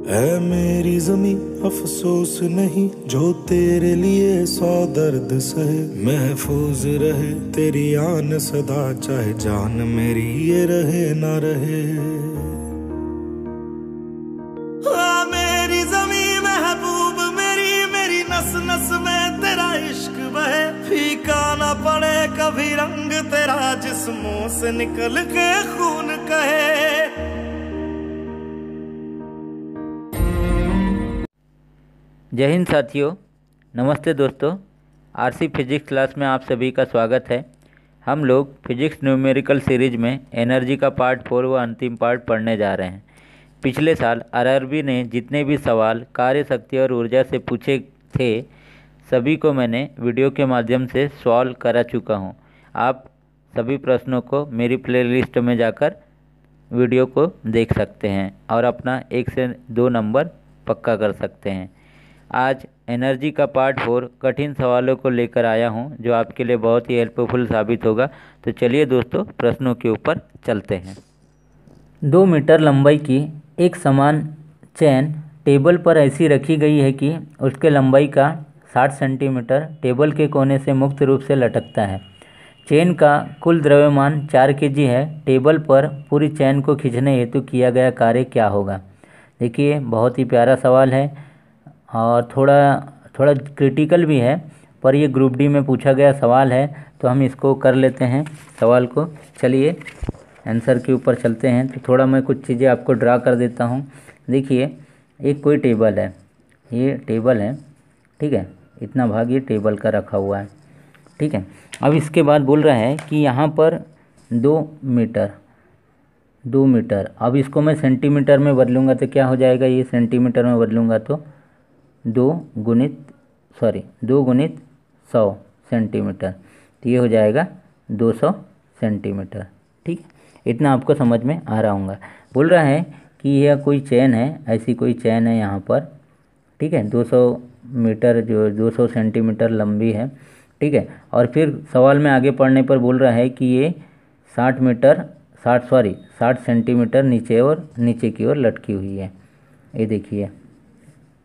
है मेरी जमी अफसोस नहीं जो तेरे लिए 100 दर्द सहे। महफूज रहे तेरी आन सदा, चाहे जान मेरी ये रहे ना रहे। मेरी जमी महबूब मेरी, मेरी नस नस में तेरा इश्क बहे। फीका ना पड़े कभी रंग तेरा, जिस्मों से निकल के खून कहे। जय हिंद साथियों, नमस्ते दोस्तों। आरसी फिजिक्स क्लास में आप सभी का स्वागत है। हम लोग फिजिक्स न्यूमेरिकल सीरीज में एनर्जी का पार्ट 4 व अंतिम पार्ट पढ़ने जा रहे हैं। पिछले साल आरआरबी ने जितने भी सवाल कार्य शक्ति और ऊर्जा से पूछे थे, सभी को मैंने वीडियो के माध्यम से सॉल्व करा चुका हूं। आप सभी प्रश्नों को मेरी प्लेलिस्ट में जाकर वीडियो को देख सकते हैं और अपना 1 से 2 नंबर पक्का कर सकते हैं। आज एनर्जी का पार्ट 4 कठिन सवालों को लेकर आया हूं, जो आपके लिए बहुत ही हेल्पफुल साबित होगा। तो चलिए दोस्तों, प्रश्नों के ऊपर चलते हैं। 2 मीटर लंबाई की एक समान चेन टेबल पर ऐसी रखी गई है कि उसके लंबाई का 60 सेंटीमीटर टेबल के कोने से मुक्त रूप से लटकता है। चेन का कुल द्रव्यमान 4 kg है। टेबल पर पूरी चेन को खींचने हेतु किया गया कार्य क्या होगा? देखिए, बहुत ही प्यारा सवाल है और थोड़ा क्रिटिकल भी है, पर ये ग्रुप डी में पूछा गया सवाल है, तो हम इसको कर लेते हैं सवाल को। चलिए आंसर के ऊपर चलते हैं। तो थोड़ा मैं कुछ चीज़ें आपको ड्रा कर देता हूँ। देखिए, एक कोई टेबल है, ये टेबल है, ठीक है। इतना भाग ये टेबल का रखा हुआ है, ठीक है। अब इसके बाद बोल रहा है कि यहाँ पर 2 मीटर। अब इसको मैं सेंटीमीटर में बदलूँगा तो क्या हो जाएगा? ये सेंटीमीटर में बदलूँगा तो 2 गुणित 100 सेंटीमीटर, तो ये हो जाएगा 200 सेंटीमीटर, ठीक। इतना आपको समझ में आ रहा होगा। बोल रहा है कि यह कोई चेन है, ऐसी कोई चेन है यहाँ पर, ठीक है। 200 मीटर जो 200 सेंटीमीटर लंबी है, ठीक है। और फिर सवाल में आगे पढ़ने पर बोल रहा है कि ये 60 सेंटीमीटर नीचे की ओर लटकी हुई है। ये देखिए,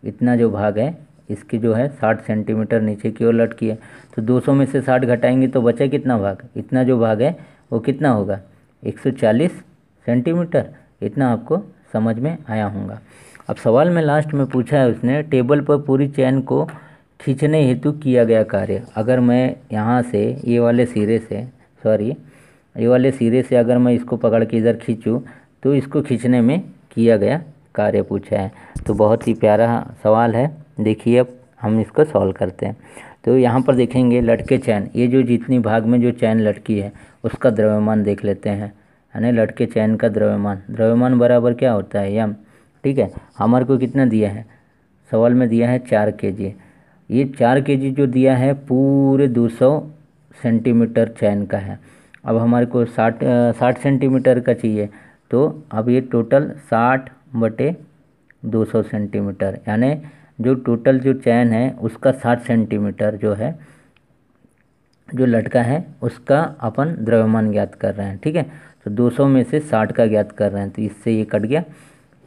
इतना जो भाग है इसकी जो है 60 सेंटीमीटर नीचे की ओर लटकी है। तो 200 में से 60 घटाएंगे तो बचा कितना भाग? इतना जो भाग है वो कितना होगा? 140 सेंटीमीटर। इतना आपको समझ में आया होगा। अब सवाल में लास्ट में पूछा है उसने, टेबल पर पूरी चेन को खींचने हेतु किया गया कार्य। अगर मैं यहाँ से ये वाले सिरे से अगर मैं इसको पकड़ के इधर खींचूँ तो इसको खींचने में किया गया कार्य पूछा है। तो बहुत ही प्यारा सवाल है। देखिए, अब हम इसको सॉल्व करते हैं। तो यहाँ पर देखेंगे लटके चैन, ये जो जितनी भाग में जो चैन लटकी है उसका द्रव्यमान देख लेते हैं, यानी लटके चैन का द्रव्यमान बराबर क्या होता है? यम, ठीक है। हमारे को कितना दिया है? सवाल में दिया है 4 kg। ये 4 kg जो दिया है पूरे 200 सेंटीमीटर चैन का है। अब हमारे को 60 सेंटीमीटर का चाहिए, तो अब ये टोटल 60/200 सेंटीमीटर, यानी जो टोटल जो चैन है उसका 60 सेंटीमीटर जो है, जो लटका है, उसका अपन द्रव्यमान ज्ञात कर रहे हैं, ठीक है। तो 200 में से 60 का ज्ञात कर रहे हैं, तो इससे ये कट गया,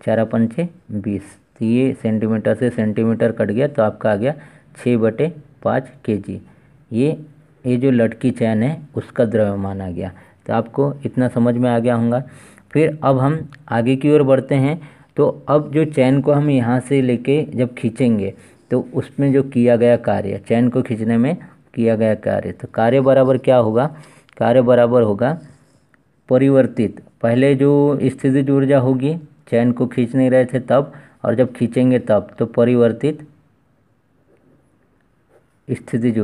4×5 = 20। तो ये सेंटीमीटर से सेंटीमीटर कट गया, तो आपका आ गया 6/5 kg। ये जो लटकी चैन है उसका द्रव्यमान आ गया। तो आपको इतना समझ में आ गया होगा। फिर अब हम आगे की ओर बढ़ते हैं। तो अब जो चैन को हम यहाँ से लेके जब खींचेंगे तो उसमें जो किया गया कार्य, चैन को खींचने में किया गया कार्य, तो कार्य बराबर क्या होगा? कार्य बराबर होगा परिवर्तित, पहले जो स्थितिज ऊर्जा होगी, चैन को खींच नहीं रहे थे तब, और जब खींचेंगे तब, तो परिवर्तित स्थितिज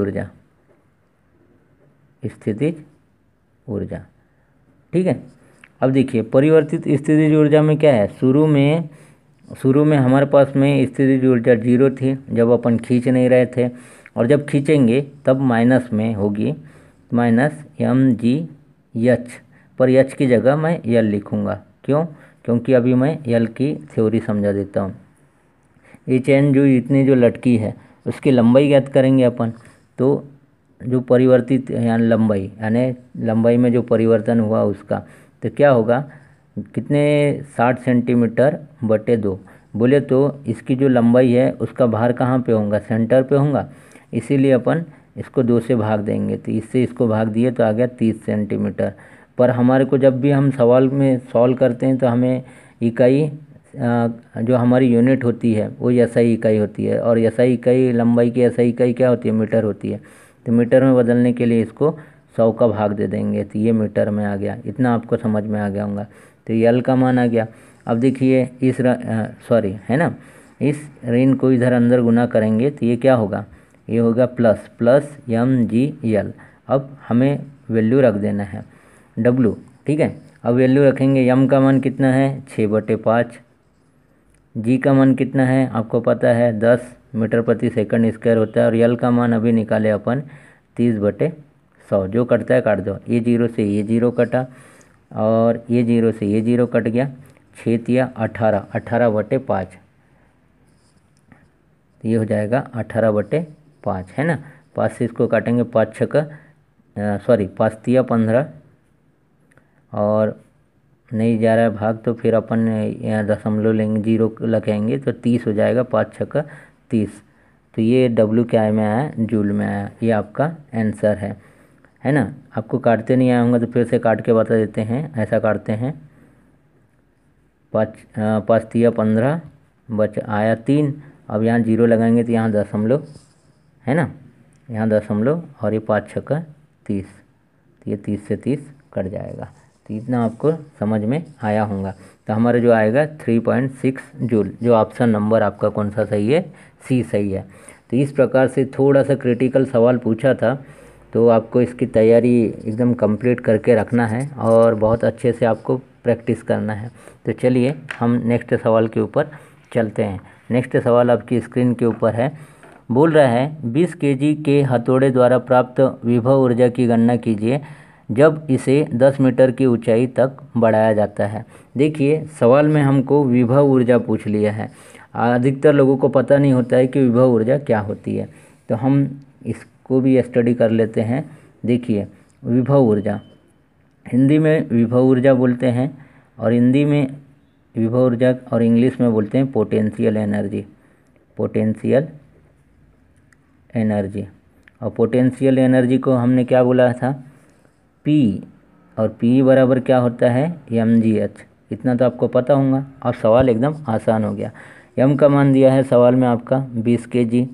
ऊर्जा, ठीक है। अब देखिए, परिवर्तित स्थितिज ऊर्जा में क्या है? शुरू में हमारे पास में स्थितिज ऊर्जा 0 थी जब अपन खींच नहीं रहे थे, और जब खींचेंगे तब माइनस में होगी, -mgh, पर h की जगह मैं l लिखूँगा। क्यों? क्योंकि अभी मैं l की थ्योरी समझा देता हूँ। ये चैन जो इतनी जो लटकी है उसकी लंबाई ज्ञात करेंगे अपन। तो जो परिवर्तित यानी लंबाई में जो परिवर्तन हुआ उसका, तो क्या होगा? कितने 60 सेंटीमीटर/2, बोले तो इसकी जो लंबाई है उसका भार कहाँ पे होगा, सेंटर पे होगा, इसीलिए अपन इसको 2 से भाग देंगे। तो इससे इसको भाग दिए तो आ गया 30 सेंटीमीटर। पर हमारे को जब भी हम सवाल में सॉल्व करते हैं तो हमें इकाई जो हमारी यूनिट होती है वो एसआई इकाई होती है, और एसआई इकाई लंबाई की एसआई इकाई क्या होती है, मीटर होती है। तो मीटर में बदलने के लिए इसको 100 का भाग दे देंगे तो ये मीटर में आ गया। इतना आपको समझ में आ गया होगा। तो ये एल का मान आ गया। अब देखिए इस सॉरी है ना, इस ऋण को इधर अंदर गुना करेंगे तो ये क्या होगा, ये होगा plus plus M G L. अब हमें वैल्यू रख देना है डब्लू, ठीक है। अब वैल्यू रखेंगे, एम का मान कितना है 6/5, जी का मान कितना है आपको पता है 10 मीटर प्रति सेकंड स्क्वायर होता है, और एल का मान अभी निकाले अपन 30/100। जो कटता है काट दो, ये 0 से ये 0 कटा और ये 0 से ये 0 कट गया, 6 तिया 18, 18/5, ये हो जाएगा 18/5 है ना। 5 से इसको काटेंगे, 5 छक्का 5 तिया 15 और नहीं जा रहा है भाग, तो फिर अपन यहाँ दशमलव लेंगे, 0 लगाएंगे तो 30 हो जाएगा, 5 छक्का 30। तो ये डब्ल्यू क्या में आया, जूल में आया। ये आपका आंसर है ना। आपको काटते नहीं आया होगा तो फिर से काट के बता देते हैं। ऐसा काटते हैं, 5 तिया 15 बच आया 3। अब यहाँ 0 लगाएंगे तो यहाँ दशमलव है ना, यहाँ दशमलव और ये 5 छक्का 30, तो ये 30 से 30 कट जाएगा। तो इतना आपको समझ में आया होगा। तो हमारा जो आएगा 3.6 जूल। जो ऑप्शन नंबर आपका कौन सा सही है, सी सही है। तो इस प्रकार से थोड़ा सा क्रिटिकल सवाल पूछा था, तो आपको इसकी तैयारी एकदम कंप्लीट करके रखना है और बहुत अच्छे से आपको प्रैक्टिस करना है। तो चलिए हम नेक्स्ट सवाल के ऊपर चलते हैं। नेक्स्ट सवाल आपकी स्क्रीन के ऊपर है। बोल रहा है 20 केजी के हथौड़े द्वारा प्राप्त विभव ऊर्जा की गणना कीजिए जब इसे 10 मीटर की ऊंचाई तक बढ़ाया जाता है। देखिए सवाल में हमको विभव ऊर्जा पूछ लिया है। अधिकतर लोगों को पता नहीं होता है कि विभव ऊर्जा क्या होती है, तो हम इसको भी स्टडी कर लेते हैं। देखिए विभव ऊर्जा, हिंदी में विभव ऊर्जा बोलते हैं, और हिंदी में विभव ऊर्जा और इंग्लिश में बोलते हैं पोटेंशियल एनर्जी, पोटेंशियल एनर्जी। और पोटेंशियल एनर्जी को हमने क्या बोला था, P, और P बराबर क्या होता है mgh। इतना तो आपको पता होगा। अब सवाल एकदम आसान हो गया। m का मान दिया है सवाल में आपका 20 kg,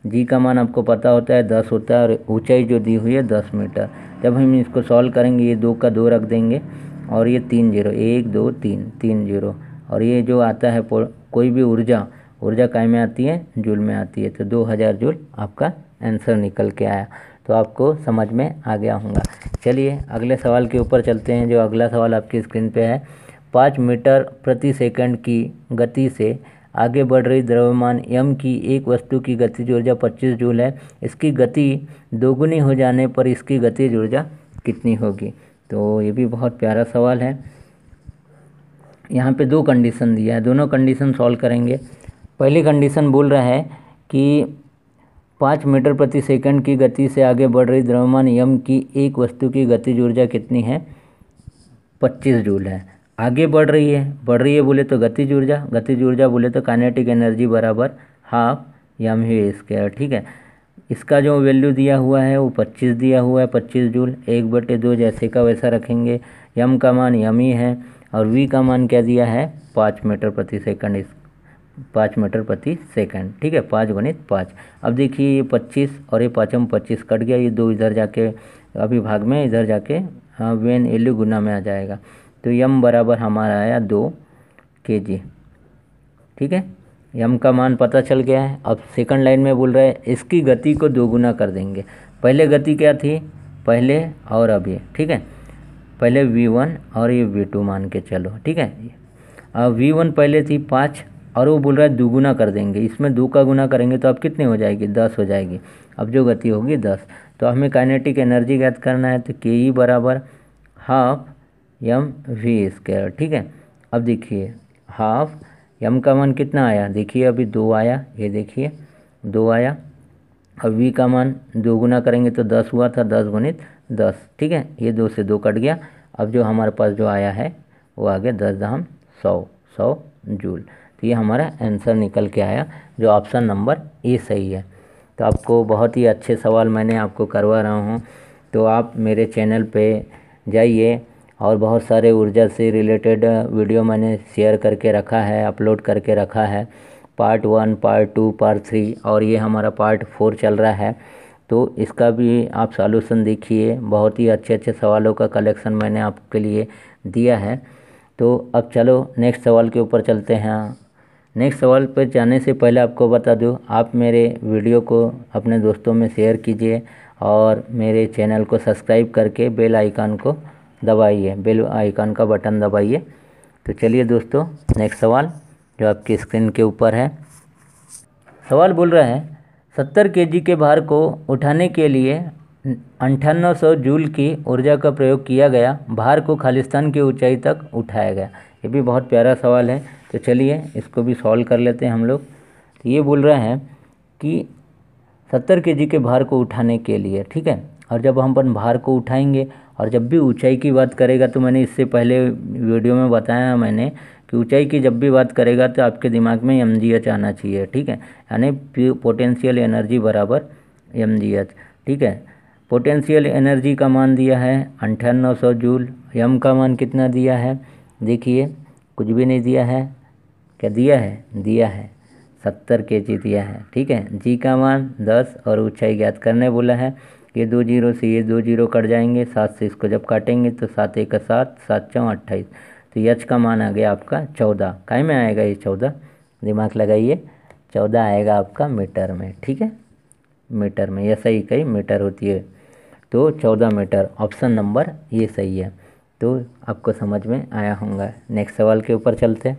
g का मान आपको पता होता है 10 होता है, और ऊंचाई जो दी हुई है 10 मीटर। जब हम इसको सॉल्व करेंगे ये 2 का 2 रख देंगे और ये 3 0, 1 2 3 3 0, और ये जो आता है कोई भी ऊर्जा काय में आती है, जूल में आती है। तो 2000 जूल आपका आंसर निकल के आया। तो आपको समझ में आ गया होगा। चलिए अगले सवाल के ऊपर चलते हैं। जो अगला सवाल आपकी स्क्रीन पे है, 5 मीटर प्रति सेकंड की गति से आगे बढ़ रही द्रव्यमान m की एक वस्तु की गतिज ऊर्जा 25 जूल है। इसकी गति दोगुनी हो जाने पर इसकी गतिज ऊर्जा कितनी होगी। तो ये भी बहुत प्यारा सवाल है। यहाँ पे 2 कंडीशन दिया है, दोनों कंडीशन सॉल्व करेंगे। पहली कंडीशन बोल रहा है कि 5 मीटर प्रति सेकंड की गति से आगे बढ़ रही द्रव्यमान यम की एक वस्तु की गतिज ऊर्जा कितनी है, 25 जूल है। आगे बढ़ रही है बोले तो गतिज ऊर्जा बोले तो काइनेटिक एनर्जी बराबर हाफ एम वी स्क्वायर, ठीक है। इसका जो वैल्यू दिया हुआ है वो 25 दिया हुआ है, 25 जूल। 1/2 जैसे का वैसा रखेंगे। यम का मान यम ही है, और वी का मान क्या दिया है 5 मीटर प्रति सेकंड, 5 मीटर प्रति सेकंड, ठीक है। 5 गुणित 5। अब देखिए ये 25 और ये 5 में 25 कट गया, ये 2 इधर जाके अभी भाग में इधर जाके वेन एलू गुना में आ जाएगा। तो यम बराबर हमारा आया 2 kg, ठीक है। यम का मान पता चल गया है। अब सेकंड लाइन में बोल रहा है इसकी गति को 2 गुना कर देंगे। पहले गति क्या थी, पहले और अब ये, ठीक है। पहले v1 और ये v2 मान के चलो, ठीक है। अब v1 पहले थी 5 और वो बोल रहा है 2 गुना कर देंगे। इसमें 2 का गुना करेंगे तो अब कितनी हो जाएगी, 10 हो जाएगी। अब जो गति होगी 10। तो हमें काइनेटिक एनर्जी ज्ञात करना है, तो के ई बराबर हाफ एम वी स्क्वायर, ठीक है। अब देखिए हाफ एम का मान कितना आया, देखिए अभी 2 आया, ये देखिए 2 आया। अब वी का मान 2 गुना करेंगे तो 10 हुआ था, 10 गुणित 10, ठीक है। ये 2 से 2 कट गया। अब जो हमारे पास जो आया है वो आ गया 10 दहम 100 जूल। तो ये हमारा आंसर निकल के आया, जो ऑप्शन नंबर ए सही है। तो आपको बहुत ही अच्छे सवाल मैंने आपको करवा रहा हूँ, तो आप मेरे चैनल पे जाइए और बहुत सारे ऊर्जा से रिलेटेड वीडियो मैंने शेयर करके रखा है, अपलोड करके रखा है। पार्ट 1, पार्ट 2, पार्ट 3 और ये हमारा पार्ट 4 चल रहा है। तो इसका भी आप सॉल्यूशन देखिए, बहुत ही अच्छे अच्छे सवालों का कलेक्शन मैंने आपके लिए दिया है। तो अब चलो नेक्स्ट सवाल के ऊपर चलते हैं। नेक्स्ट सवाल पर जाने से पहले आपको बता दूं, आप मेरे वीडियो को अपने दोस्तों में शेयर कीजिए और मेरे चैनल को सब्सक्राइब करके बेल आइकन को दबाइए, बेल आइकन का बटन दबाइए। तो चलिए दोस्तों, नेक्स्ट सवाल जो आपकी स्क्रीन के ऊपर है। सवाल बोल रहा है 70 केजी के भार को उठाने के लिए 9800 जूल की ऊर्जा का प्रयोग किया गया, भार को खालिस्तान की ऊंचाई तक उठाया गया। ये भी बहुत प्यारा सवाल है, तो चलिए इसको भी सॉल्व कर लेते हैं हम लोग। तो ये बोल रहा है कि 70 केजी के भार को उठाने के लिए, ठीक है, और जब हम अपन भार को उठाएंगे और जब भी ऊंचाई की बात करेगा, तो मैंने इससे पहले वीडियो में बताया मैंने कि ऊंचाई की जब भी बात करेगा तो आपके दिमाग में mgh आना चाहिए, ठीक है, यानी पोटेंशियल एनर्जी बराबर mgh, ठीक है। पोटेंशियल एनर्जी का मान दिया है 9800 जूल, यम का मान कितना दिया है, देखिए कुछ भी नहीं दिया है, क्या दिया है, दिया है 70 केजी दिया है, ठीक है। जी का मान 10 और ऊंचाई ज्ञात करने बोला है। ये 2 जीरो से ये 2 जीरो कट जाएंगे, 7 से इसको जब काटेंगे तो 7 1 7, 7 4 28। तो एच का मान आ गया आपका 14। काय में आएगा ये 14, दिमाग लगाइए, 14 आएगा आपका मीटर में, ठीक है, मीटर में, यह सही कही मीटर होती है, तो 14 मीटर, ऑप्शन नंबर ये सही है। तो आपको समझ में आया होगा। नेक्स्ट सवाल के ऊपर चलते हैं।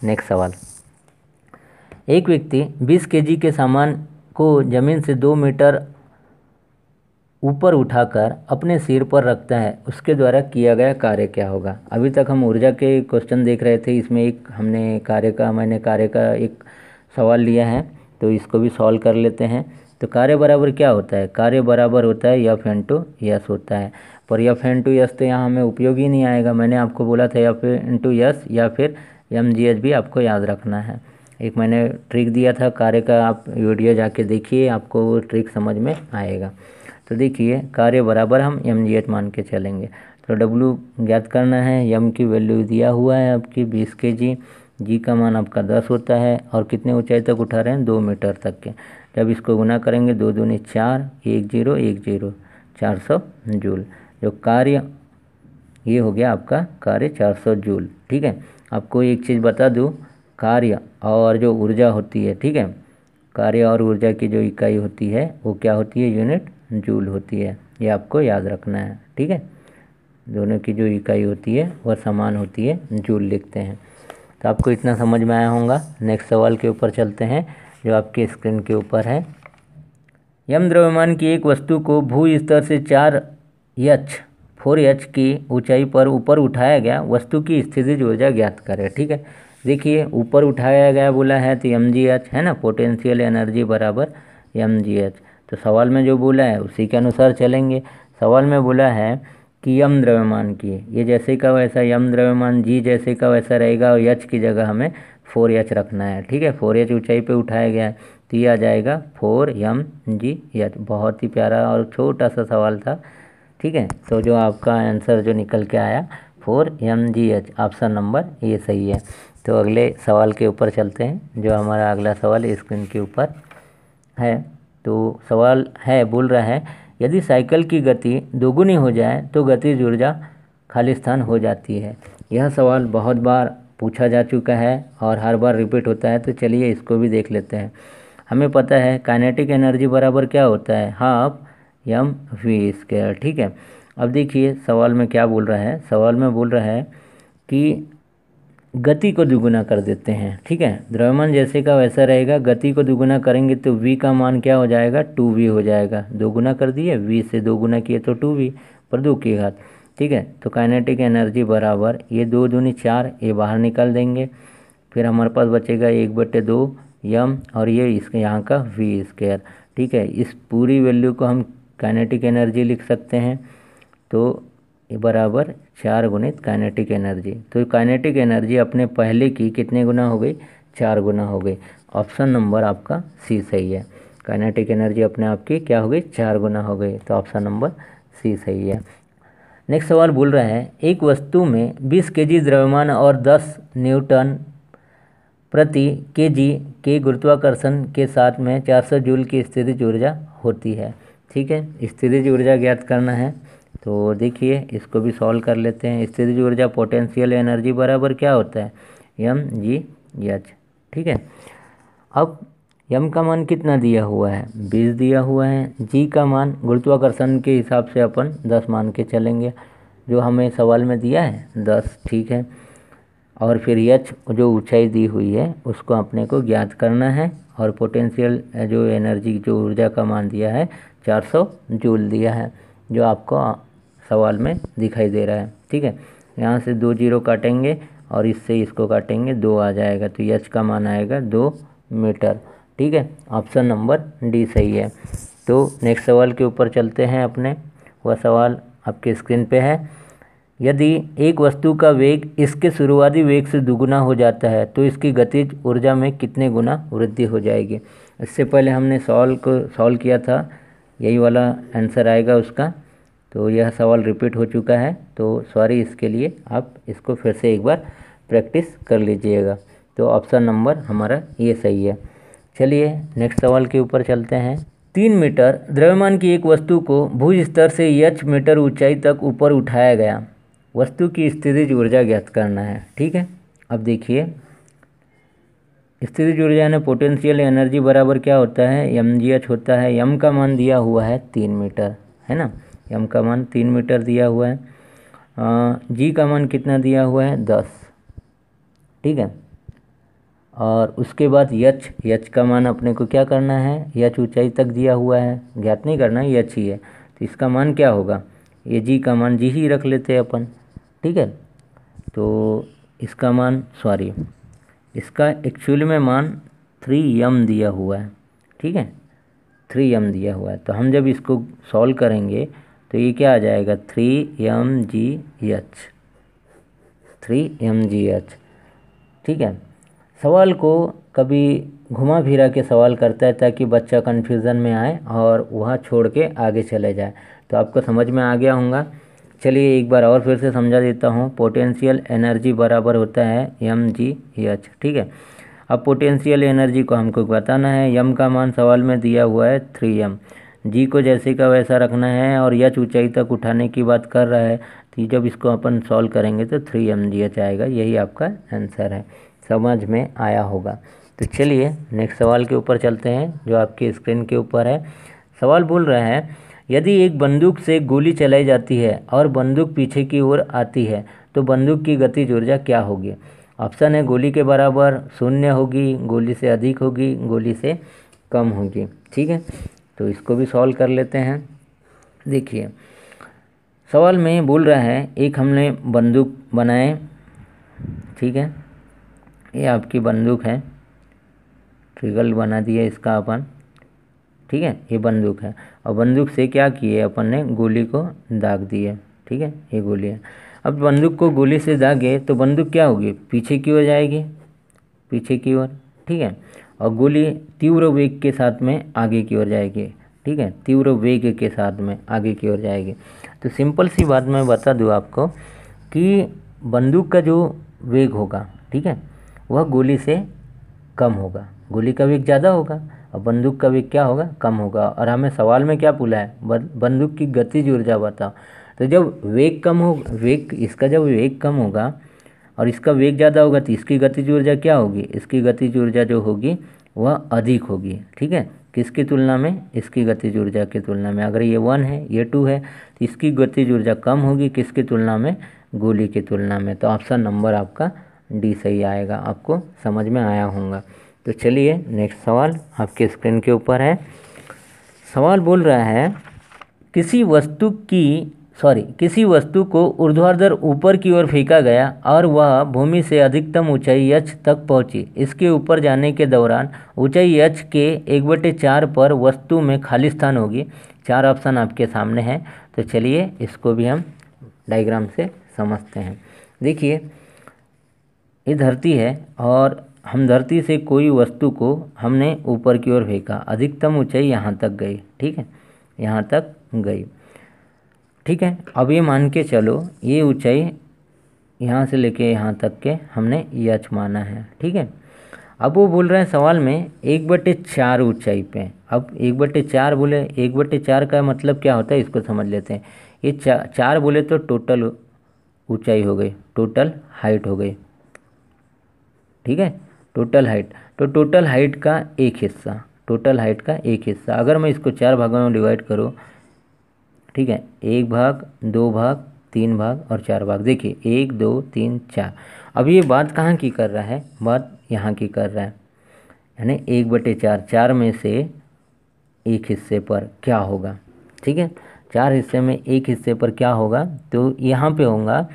नेक्स्ट सवाल, एक व्यक्ति 20 केजी के सामान को ज़मीन से 2 मीटर ऊपर उठाकर अपने सिर पर रखता है, उसके द्वारा किया गया कार्य क्या होगा। अभी तक हम ऊर्जा के क्वेश्चन देख रहे थे, इसमें एक हमने मैंने कार्य का एक सवाल लिया है, तो इसको भी सॉल्व कर लेते हैं। तो कार्य बराबर क्या होता है, कार्य बराबर होता है एफ इंटू यस होता है, पर एफ इंटू यस तो यहाँ हमें उपयोग ही नहीं आएगा। मैंने आपको बोला था एफ इंटू यस या फिर mgh भी आपको याद रखना है। एक मैंने ट्रिक दिया था कार्य का, आप वीडियो जाके देखिए, आपको वो ट्रिक समझ में आएगा। तो देखिए कार्य बराबर हम mgh मान के चलेंगे। तो W ज्ञात करना है, m की वैल्यू दिया हुआ है आपकी 20 केजी, जी का मान आपका 10 होता है और कितने ऊंचाई तक उठा रहे हैं, 2 मीटर तक के। जब इसको गुना करेंगे 2 दूनी 4, 1 0 1 0, 400 जूल। जो कार्य ये हो गया आपका कार्य 400 जूल, ठीक है। आपको एक चीज़ बता दूँ, कार्य और जो ऊर्जा होती है, ठीक है, कार्य और ऊर्जा की जो इकाई होती है वो क्या होती है, यूनिट जूल होती है, ये आपको याद रखना है, ठीक है। दोनों की जो इकाई होती है वह समान होती है, जूल लिखते हैं। तो आपको इतना समझ में आया होगा। नेक्स्ट सवाल के ऊपर चलते हैं जो आपके स्क्रीन के ऊपर है। यम द्रव्यमान की एक वस्तु को भू स्तर से 4h की ऊंचाई पर ऊपर उठाया गया, वस्तु की स्थितिज ऊर्जा ज्ञात करें, ठीक है। देखिए ऊपर उठाया गया बोला है तो mgh है ना, पोटेंशियल एनर्जी बराबर mgh। तो सवाल में जो बोला है उसी के अनुसार चलेंगे। सवाल में बोला है कि यम द्रव्यमान की, ये जैसे का वैसा यम द्रव्यमान, जी जैसे का वैसा रहेगा और एच की जगह हमें 4h रखना है, ठीक है। 4h ऊंचाई पे उठाया गया है तो ये आ जाएगा 4mgh। बहुत ही प्यारा और छोटा सा सवाल था, ठीक है। तो जो आपका आंसर जो निकल के आया 4mgh, ऑप्शन नंबर ये सही है। तो अगले सवाल के ऊपर चलते हैं, जो हमारा अगला सवाल स्क्रीन के ऊपर है। तो सवाल है, बोल रहा है यदि साइकिल की गति दोगुनी हो जाए तो गतिज ऊर्जा खालिस्तान हो जाती है। यह सवाल बहुत बार पूछा जा चुका है और हर बार रिपीट होता है, तो चलिए इसको भी देख लेते हैं। हमें पता है काइनेटिक एनर्जी बराबर क्या होता है, हाफ mv², ठीक है। अब देखिए सवाल में क्या बोल रहा है, सवाल में बोल रहा है कि गति को दुगुना कर देते हैं, ठीक है। द्रव्यमान जैसे का वैसा रहेगा, गति को दुगुना करेंगे तो v का मान क्या हो जाएगा, 2v हो जाएगा। दोगुना कर दिए, v से दोगुना किए तो 2v पर 2 की घात, ठीक है। तो काइनेटिक एनर्जी बराबर ये 2 दूनी 4, ये बाहर निकाल देंगे, फिर हमारे पास बचेगा 1/2 m और ये इसके यहाँ का v², ठीक है। इस पूरी वैल्यू को हम काइनेटिक एनर्जी लिख सकते हैं, तो ये बराबर 4 गुणित काइनेटिक एनर्जी। तो काइनेटिक एनर्जी अपने पहले की कितने गुना हो गई, 4 गुना हो गई। ऑप्शन नंबर आपका सी सही है। काइनेटिक एनर्जी अपने आप की क्या हो गई, 4 गुना हो गई। तो ऑप्शन नंबर सी सही है। नेक्स्ट सवाल बोल रहा है, एक वस्तु में 20 केजी द्रव्यमान और 10 न्यूटन प्रति केजी के गुरुत्वाकर्षण के साथ में 400 जूल की स्थितिज ऊर्जा होती है। ठीक है, स्थितिज ऊर्जा ज्ञात करना है। तो देखिए इसको भी सॉल्व कर लेते हैं। स्थितिज ऊर्जा पोटेंशियल एनर्जी बराबर क्या होता है, mgh। ठीक है, अब m का मान कितना दिया हुआ है, 20 दिया हुआ है। g का मान गुरुत्वाकर्षण के हिसाब से अपन 10 मान के चलेंगे, जो हमें सवाल में दिया है 10। ठीक है, और फिर h जो ऊंचाई दी हुई है उसको अपने को ज्ञात करना है, और पोटेंशियल जो एनर्जी जो ऊर्जा का मान दिया है 400 जूल दिया है, जो आपको सवाल में दिखाई दे रहा है। ठीक है, यहाँ से 2 जीरो काटेंगे और इससे इसको काटेंगे, 2 आ जाएगा, तो h का मान आएगा 2 मीटर। ठीक है, ऑप्शन नंबर डी सही है। तो नेक्स्ट सवाल के ऊपर चलते हैं अपने। वह सवाल आपके स्क्रीन पे है, यदि एक वस्तु का वेग इसके शुरुआती वेग से दुगुना हो जाता है तो इसकी गतिज ऊर्जा में कितने गुना वृद्धि हो जाएगी। इससे पहले हमने सॉल्व किया था, यही वाला आंसर आएगा उसका। तो यह सवाल रिपीट हो चुका है, तो सॉरी इसके लिए, आप इसको फिर से एक बार प्रैक्टिस कर लीजिएगा। तो ऑप्शन नंबर हमारा ये सही है। चलिए नेक्स्ट सवाल के ऊपर चलते हैं। 3 मीटर द्रव्यमान की एक वस्तु को भूज स्तर से h मीटर ऊंचाई तक ऊपर उठाया गया, वस्तु की स्थितिज ऊर्जा ज्ञात करना है। ठीक है, अब देखिए स्थितिज ऊर्जा ने पोटेंशियल एनर्जी बराबर क्या होता है, mgh होता है। m का मान दिया हुआ है 3 मीटर, है ना, m का मान 3 मीटर दिया हुआ है। g का मान कितना दिया हुआ है, 10। ठीक है, और उसके बाद h का मान अपने को क्या करना है, h ऊंचाई तक दिया हुआ है, ज्ञात नहीं करना है, h ही है, तो इसका मान क्या होगा, ये g का मान g ही रख लेते हैं अपन। ठीक है, तो इसका मान इसका एक्चुअली में मान 3m दिया हुआ है। ठीक है, 3m दिया हुआ है, तो हम जब इसको सॉल्व करेंगे तो ये क्या आ जाएगा, 3mgh। ठीक है, सवाल को कभी घुमा फिरा के सवाल करता है ताकि बच्चा कन्फ्यूज़न में आए और वहाँ छोड़ के आगे चले जाए। तो आपको समझ में आ गया होगा। चलिए एक बार और फिर से समझा देता हूँ। पोटेंशियल एनर्जी बराबर होता है mgh। ठीक है, अब पोटेंशियल एनर्जी को हमको बताना है। m का मान सवाल में दिया हुआ है 3m, g को जैसे का वैसा रखना है, और h ऊंचाई तक उठाने की बात कर रहा है, तो जब इसको अपन सॉल्व करेंगे तो 3mgh आएगा। यही आपका आंसर है। समझ में आया होगा। तो चलिए नेक्स्ट सवाल के ऊपर चलते हैं, जो आपके स्क्रीन के ऊपर है। सवाल बोल रहा है, यदि एक बंदूक से गोली चलाई जाती है और बंदूक पीछे की ओर आती है तो बंदूक की गतिज ऊर्जा क्या होगी। ऑप्शन है, गोली के बराबर, 0 होगी, गोली से अधिक होगी, गोली से कम होगी। ठीक है, तो इसको भी सॉल्व कर लेते हैं। देखिए सवाल में बोल रहा है, एक हमने बंदूक बनाए। ठीक है, ये आपकी बंदूक है, ट्रिगल बना दिया इसका अपन। ठीक है, ये बंदूक है, और बंदूक से क्या किए अपन ने, गोली को दाग दिए। ठीक है, ये गोली है। अब बंदूक को गोली से दागे तो बंदूक क्या होगी, पीछे की ओर जाएगी, पीछे की ओर। ठीक है, और गोली तीव्र वेग के साथ में आगे की ओर जाएगी। ठीक है, तीव्र वेग के साथ में आगे की ओर जाएगी। तो सिंपल सी बात मैं बता दूँ आपको कि बंदूक का जो वेग होगा, ठीक है, वह गोली से कम होगा। गोली का वेग ज़्यादा होगा और बंदूक का वेग क्या होगा, कम होगा। और हमें सवाल में क्या पूछा है, बंदूक की गतिज ऊर्जा बताओ। तो जब वेग कम हो, इसका जब वेग कम होगा और इसका वेग ज़्यादा होगा तो इसकी गतिज ऊर्जा क्या होगी, इसकी गतिज ऊर्जा जो होगी वह अधिक होगी। ठीक है, किसकी तुलना में, इसकी गतिज ऊर्जा की तुलना में। अगर ये 1 है, ये 2 है, तो इसकी गतिज ऊर्जा कम होगी, किसकी तुलना में, गोली की तुलना में। तो ऑप्शन नंबर आपका डी सही आएगा। आपको समझ में आया होगा। तो चलिए नेक्स्ट सवाल आपके स्क्रीन के ऊपर है। सवाल बोल रहा है, किसी वस्तु को ऊर्ध्वाधर ऊपर की ओर फेंका गया और वह भूमि से अधिकतम ऊंचाई h तक पहुंची। इसके ऊपर जाने के दौरान ऊंचाई h के 1/4 पर वस्तु में खाली स्थान होगी। 4 ऑप्शन आपके सामने हैं। तो चलिए इसको भी हम डायग्राम से समझते हैं। देखिए ये धरती है और हम धरती से कोई वस्तु को हमने ऊपर की ओर फेंका, अधिकतम ऊंचाई यहाँ तक गई, ठीक है, यहाँ तक गई, ठीक है। अब ये मान के चलो ये ऊंचाई यहाँ से लेके यहाँ तक के हमने यच माना है, ठीक है। अब वो बोल रहे हैं सवाल में 1/4 ऊंचाई पे। अब 1/4 बोले, 1/4 का मतलब क्या होता है इसको समझ लेते हैं। ये 4 बोले तो टोटल ऊंचाई हो गई, टोटल हाइट हो गई, ठीक है, टोटल हाइट। तो टोटल हाइट का एक हिस्सा, टोटल हाइट का एक हिस्सा अगर मैं इसको 4 भागों में डिवाइड करूँ, ठीक है, 1 भाग, 2 भाग, 3 भाग और 4 भाग। देखिए 1 2 3 4। अब ये बात कहाँ की कर रहा है, बात यहाँ की कर रहा है, यानी 1/4, 4 में से एक हिस्से पर क्या होगा, ठीक है, 4 हिस्से में एक हिस्से पर क्या होगा, तो यहाँ पे होगा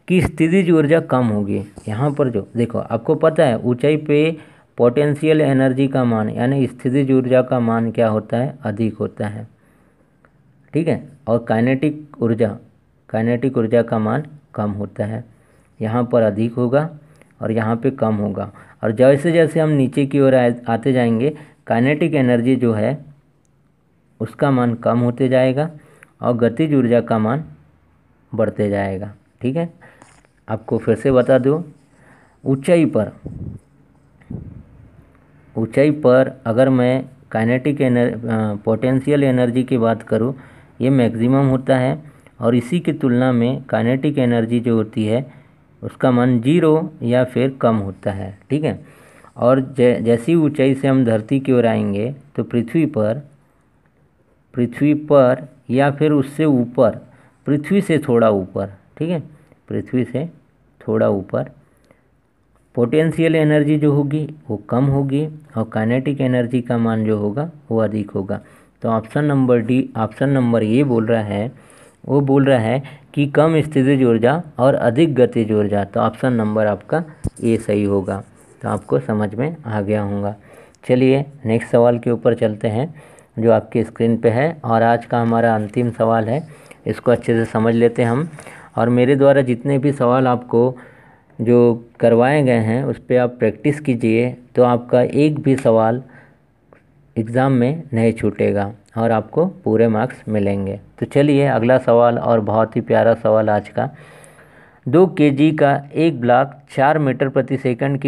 कि स्थितिज ऊर्जा कम होगी। यहाँ पर जो देखो आपको पता है ऊंचाई पे पोटेंशियल एनर्जी का मान यानी स्थितिज ऊर्जा का मान क्या होता है, अधिक होता है, ठीक है, और काइनेटिक ऊर्जा का मान कम होता है। यहाँ पर अधिक होगा और यहाँ पे कम होगा। और जैसे जैसे हम नीचे की ओर आते जाएंगे काइनेटिक एनर्जी जो है उसका मान कम होते जाएगा और गतिज ऊर्जा का मान बढ़ते जाएगा, ठीक है। आपको फिर से बता दूँ, ऊंचाई पर अगर मैं काइनेटिक पोटेंशियल एनर्जी की बात करूँ ये मैक्सिमम होता है और इसी की तुलना में काइनेटिक एनर्जी जो होती है उसका मान 0 या फिर कम होता है, ठीक है। और जैसी ऊंचाई से हम धरती की ओर आएंगे तो पृथ्वी पर या फिर उससे ऊपर, पृथ्वी से थोड़ा ऊपर, ठीक है, पृथ्वी से थोड़ा ऊपर पोटेंशियल एनर्जी जो होगी वो कम होगी और काइनेटिक एनर्जी का मान जो होगा वो अधिक होगा। तो option number D, option number ये बोल रहा है कि कम स्थितिज ऊर्जा और अधिक गतिज ऊर्जा। तो ऑप्शन नंबर आपका ए सही होगा। तो आपको समझ में आ गया होगा। चलिए नेक्स्ट सवाल के ऊपर चलते हैं जो आपकी स्क्रीन पे है और आज का हमारा अंतिम सवाल है। इसको अच्छे से समझ लेते हैं हम। और मेरे द्वारा जितने भी सवाल आपको जो करवाए गए हैं उस पर आप प्रैक्टिस कीजिए तो आपका एक भी सवाल एग्ज़ाम में नहीं छूटेगा और आपको पूरे मार्क्स मिलेंगे। तो चलिए अगला सवाल और बहुत ही प्यारा सवाल आज का। 2 kg का एक ब्लॉक 4 मीटर प्रति सेकंड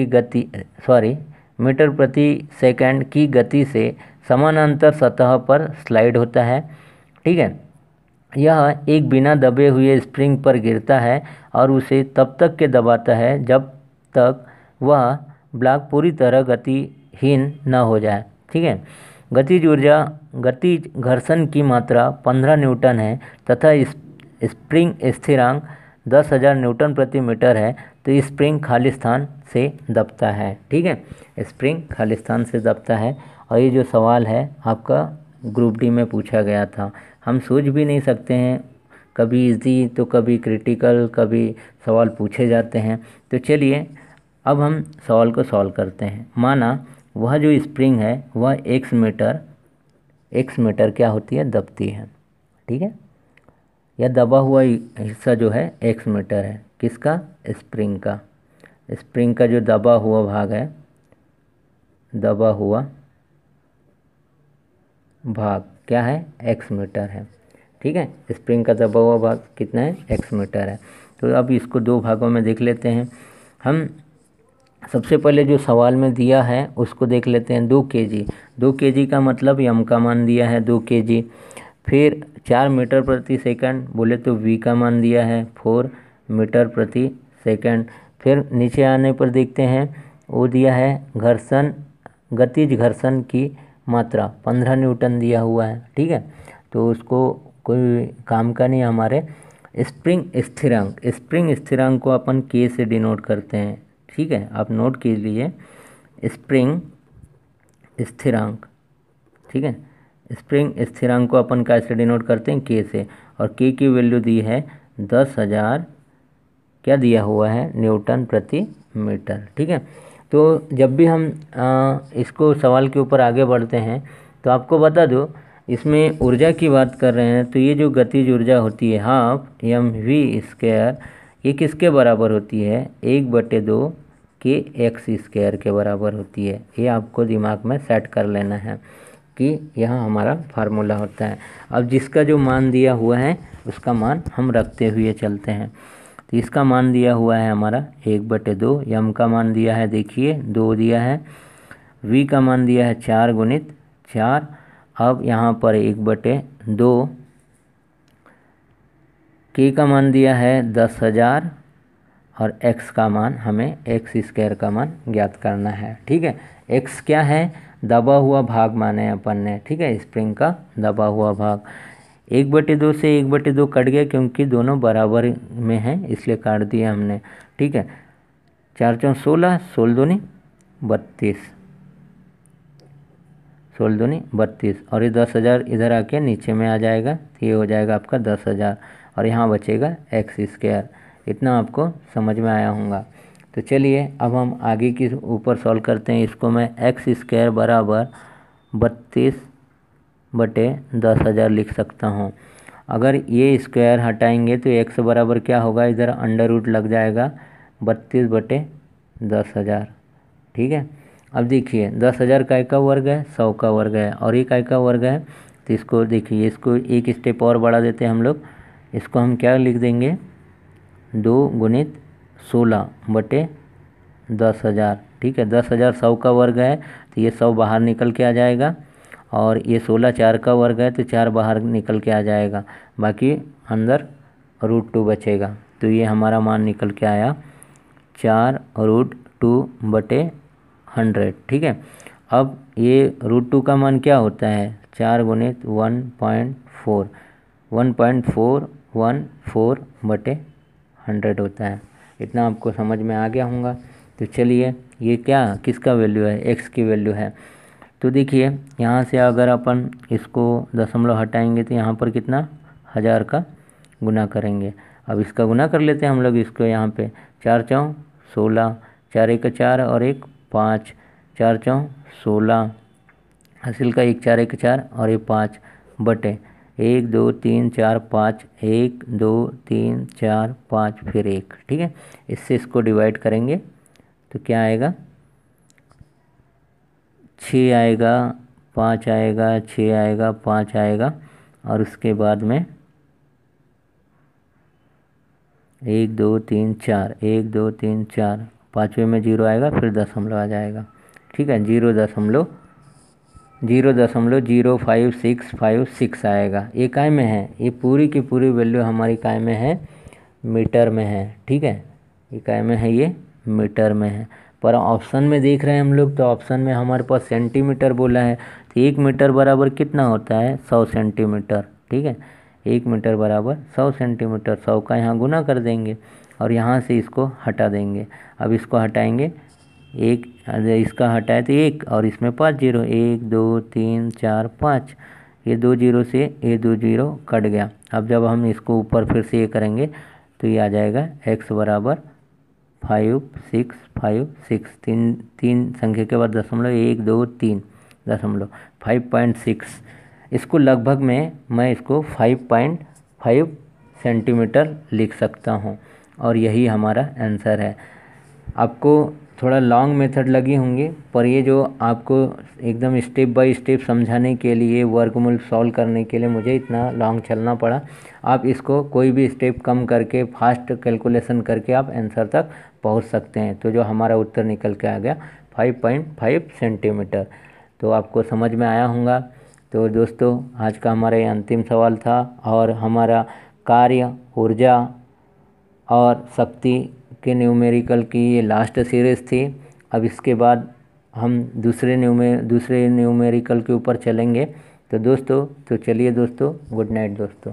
की गति से समानांतर सतह पर स्लाइड होता है, ठीक है। यह एक बिना दबे हुए स्प्रिंग पर गिरता है और उसे तब तक के दबाता है जब तक वह ब्लॉक पूरी तरह गतिहीन न हो जाए, ठीक है। गतिज घर्षण की मात्रा 15 न्यूटन है तथा स्प्रिंग स्थिरांक 10,000 न्यूटन प्रति मीटर है। तो स्प्रिंग खाली स्थान से दबता है, ठीक है, स्प्रिंग खाली स्थान से दबता है। और ये जो सवाल है आपका ग्रुप डी में पूछा गया था। हम सोच भी नहीं सकते हैं, कभी इजी तो कभी क्रिटिकल, कभी सवाल पूछे जाते हैं। तो चलिए अब हम सवाल को सॉल्व करते हैं। माना वह जो स्प्रिंग है वह x मीटर क्या होती है, दबती है, ठीक है। यह दबा हुआ हिस्सा जो है x मीटर है, किसका, स्प्रिंग का जो दबा हुआ भाग है, दबा हुआ भाग क्या है, x मीटर है, ठीक है। स्प्रिंग का दबा हुआ भाग कितना है, x मीटर है। तो अब इसको 2 भागों में देख लेते हैं हम। सबसे पहले जो सवाल में दिया है उसको देख लेते हैं। 2 kg का मतलब यम का मान दिया है 2 kg। फिर 4 मीटर प्रति सेकंड बोले तो v का मान दिया है 4 मीटर प्रति सेकंड। फिर नीचे आने पर देखते हैं वो दिया है गतिज घर्षण की मात्रा 15 न्यूटन दिया हुआ है, ठीक है। तो उसको कोई काम का नहीं हमारे। स्प्रिंग स्थिरांक को अपन k से डिनोट करते हैं, ठीक है। आप नोट कीजिए स्प्रिंग स्थिरांक, ठीक है। स्प्रिंग स्थिरांक को अपन कैसे डिनोट करते हैं, k से। और k की वैल्यू दी है 10,000 क्या दिया हुआ है, न्यूटन प्रति मीटर, ठीक है। तो जब भी हम इसको सवाल के ऊपर आगे बढ़ते हैं तो आपको बता दो इसमें ऊर्जा की बात कर रहे हैं। तो ये जो गतिज ऊर्जा होती है हाफ mv स्क्वायर, ये किसके बराबर होती है, 1/2 कि एक्स स्क्वायर के बराबर होती है। ये आपको दिमाग में सेट कर लेना है कि यह हमारा फार्मूला होता है। अब जिसका जो मान दिया हुआ है उसका मान हम रखते हुए चलते हैं। तो इसका मान दिया हुआ है हमारा 1/2, यम का मान दिया है देखिए 2 दिया है, वी का मान दिया है 4 गुणित 4। अब यहाँ पर 1/2, के का मान दिया है 10,000 और x का मान हमें एक्स स्क्वायर का मान ज्ञात करना है। ठीक है, x क्या है, दबा हुआ भाग माने अपन ने। ठीक है, स्प्रिंग का दबा हुआ भाग। 1/2 से 1/2 कट गया क्योंकि दोनों बराबर में हैं इसलिए काट दिया हमने। ठीक है, 4 चौक 16, 16 दूनी 32, 16 दूनी 32 और ये 10,000 इधर आके नीचे में आ जाएगा। तो ये हो जाएगा आपका 10,000 और यहाँ बचेगा एक्स स्क्वायर। इतना आपको समझ में आया होगा। तो चलिए अब हम आगे की ऊपर सॉल्व करते हैं। इसको मैं एक्स स्क्वायर बराबर 32/10,000 लिख सकता हूँ। अगर ये स्क्वायर हटाएंगे तो एक्स बराबर क्या होगा, इधर अंडर रूट लग जाएगा 32/10,000। ठीक है, अब देखिए 10,000 काय का वर्ग है, 100 का वर्ग है और ये काय का वर्ग है। तो इसको देखिए, इसको एक स्टेप और बढ़ा देते हैं हम लोग। इसको हम क्या लिख देंगे, 2 गुणित 16/10,000। ठीक है, 10,000 100 का वर्ग है तो ये 100 बाहर निकल के आ जाएगा और ये 16 4 का वर्ग है तो 4 बाहर निकल के आ जाएगा, बाकी अंदर √2 बचेगा। तो ये हमारा मान निकल के आया 4√2/100। ठीक है, अब ये √2 का मान क्या होता है, 4 गुणित 1.4, 1.414/100 होता है। इतना आपको समझ में आ गया होगा। तो चलिए ये क्या किसका वैल्यू है, एक्स की वैल्यू है। तो देखिए यहाँ से अगर अपन इसको दशमलव हटाएंगे तो यहाँ पर कितना, 1000 का गुना करेंगे। अब इसका गुना कर लेते हैं हम लोग इसको। यहाँ पे 4 चौक 16, 4 1 4 और 1 5, 4 चौक 16, हासिल का 1 4 1 4 और 5 बटे 1 2 3 4 5, 1 2 3 4 5 फिर 1। ठीक है, इससे इसको डिवाइड करेंगे तो क्या आएगा, 6 आएगा, 5 आएगा, 6 आएगा, 5 आएगा और उसके बाद में 1 2 3 4, 1 2 3 4, पाँचवें में 0 आएगा फिर दशमलव आ जाएगा। ठीक है, 0.00556 आएगा। ये काय में है, ये पूरी की पूरी वैल्यू हमारी काय में है, मीटर में है। ठीक है, ये काय में है, ये मीटर में है। पर ऑप्शन में देख रहे हैं हम लोग तो ऑप्शन में हमारे पास सेंटीमीटर बोला है। तो 1 मीटर बराबर कितना होता है, 100 सेंटीमीटर। ठीक है, 1 मीटर बराबर 100 सेंटीमीटर। 100 का यहाँ गुना कर देंगे और यहाँ से इसको हटा देंगे। अब इसको हटाएंगे, एक इसका हटाए तो 1 और इसमें 5 0, 1 2 3 4 5, ये 2 0 से ये 2 0 कट गया। अब जब हम इसको ऊपर फिर से ये करेंगे तो ये आ जाएगा x बराबर 5656, तीन संख्या के बाद दशमलव 1 2 3 दशमलव 5.6। इसको लगभग में मैं इसको 5.5 सेंटीमीटर लिख सकता हूँ और यही हमारा आंसर है। आपको थोड़ा लॉन्ग मेथड लगी होंगी पर ये जो आपको एकदम स्टेप बाय स्टेप समझाने के लिए, वर्गमूल सॉल्व करने के लिए मुझे इतना लॉन्ग चलना पड़ा। आप इसको कोई भी स्टेप कम करके फास्ट कैलकुलेशन करके आप आंसर तक पहुंच सकते हैं। तो जो हमारा उत्तर निकल के आ गया 5.5 सेंटीमीटर। तो आपको समझ में आया होगा। तो दोस्तों आज का हमारा ये अंतिम सवाल था और हमारा कार्य, ऊर्जा और शक्ति के न्यूमेरिकल की ये लास्ट सीरीज़ थी। अब इसके बाद हम दूसरे न्यूमेरिकल के ऊपर चलेंगे। तो दोस्तों चलिए दोस्तों, गुड नाइट दोस्तों।